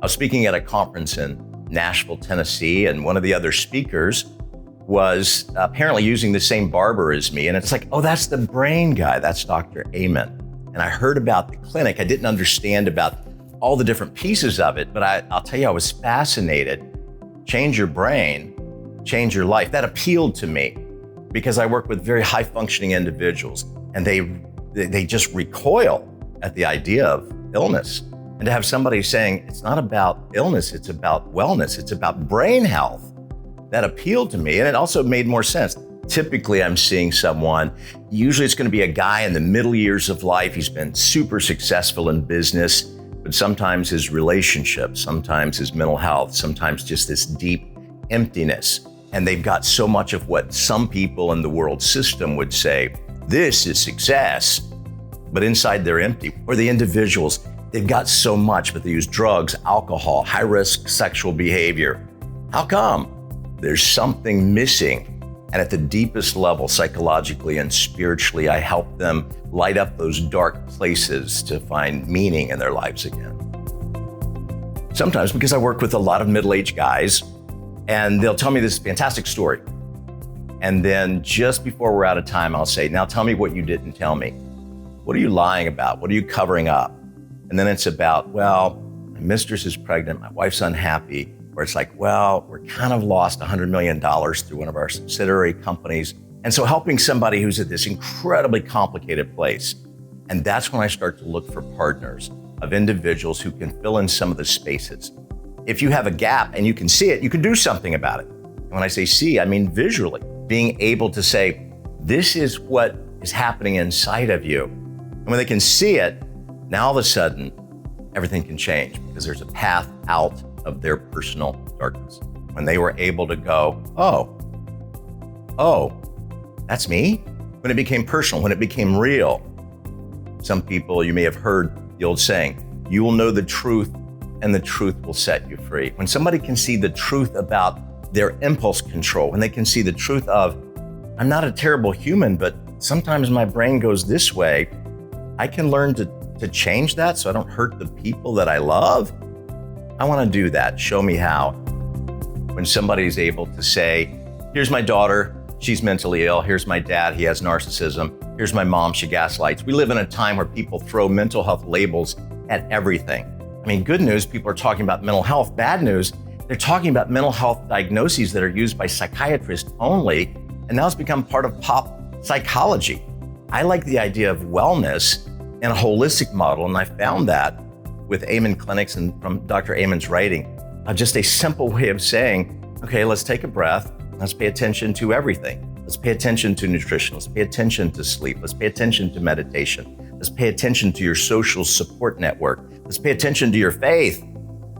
was speaking at a conference in Nashville, Tennessee, and one of the other speakers was apparently using the same barber as me. And it's like, oh, that's the brain guy. That's Dr. Amen. And I heard about the clinic. I didn't understand about all the different pieces of it, but I'll tell you, I was fascinated. Change your brain, change your life. That appealed to me because I work with very high functioning individuals, and they just recoil at the idea of illness. And to have somebody saying, it's not about illness, it's about wellness, it's about brain health, that appealed to me. And it also made more sense. Typically, I'm seeing someone, usually it's going to be a guy in the middle years of life. He's been super successful in business, but sometimes his relationships, sometimes his mental health, sometimes just this deep emptiness. And they've got so much of what some people in the world system would say, this is success, but inside they're empty. Or the individuals, they've got so much, but they use drugs, alcohol, high-risk sexual behavior. How come? There's something missing. And at the deepest level, psychologically and spiritually, I help them light up those dark places to find meaning in their lives again. Sometimes because I work with a lot of middle-aged guys, and they'll tell me this fantastic story. And then just before we're out of time, I'll say, now tell me what you didn't tell me. What are you lying about? What are you covering up? And then it's about, well, my mistress is pregnant, my wife's unhappy, or it's like, well, we're kind of lost $100 million through one of our subsidiary companies. And so helping somebody who's at this incredibly complicated place. And that's when I start to look for partners of individuals who can fill in some of the spaces. If you have a gap and you can see it, you can do something about it. And when I say see, I mean visually, being able to say, this is what is happening inside of you. And when they can see it, now all of a sudden, everything can change because there's a path out of their personal darkness. When they were able to go, oh, that's me? When it became personal, when it became real. Some people, you may have heard the old saying, you will know the truth and the truth will set you free. When somebody can see the truth about their impulse control, when they can see the truth of, I'm not a terrible human, but sometimes my brain goes this way, I can learn to change that so I don't hurt the people that I love. I want to do that. Show me how. When somebody's able to say, here's my daughter, she's mentally ill. Here's my dad, he has narcissism. Here's my mom, she gaslights. We live in a time where people throw mental health labels at everything. I mean, good news, people are talking about mental health. Bad news, they're talking about mental health diagnoses that are used by psychiatrists only, and now it's become part of pop psychology. I like the idea of wellness and a holistic model, and I found that with Amen Clinics and from Dr. Amen's writing, just a simple way of saying, okay, let's take a breath. Let's pay attention to everything. Let's pay attention to nutrition. Let's pay attention to sleep. Let's pay attention to meditation. Let's pay attention to your social support network. Let's pay attention to your faith.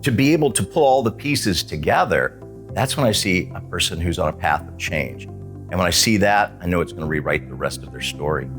To be able to pull all the pieces together, that's when I see a person who's on a path of change. And when I see that, I know it's going to rewrite the rest of their story.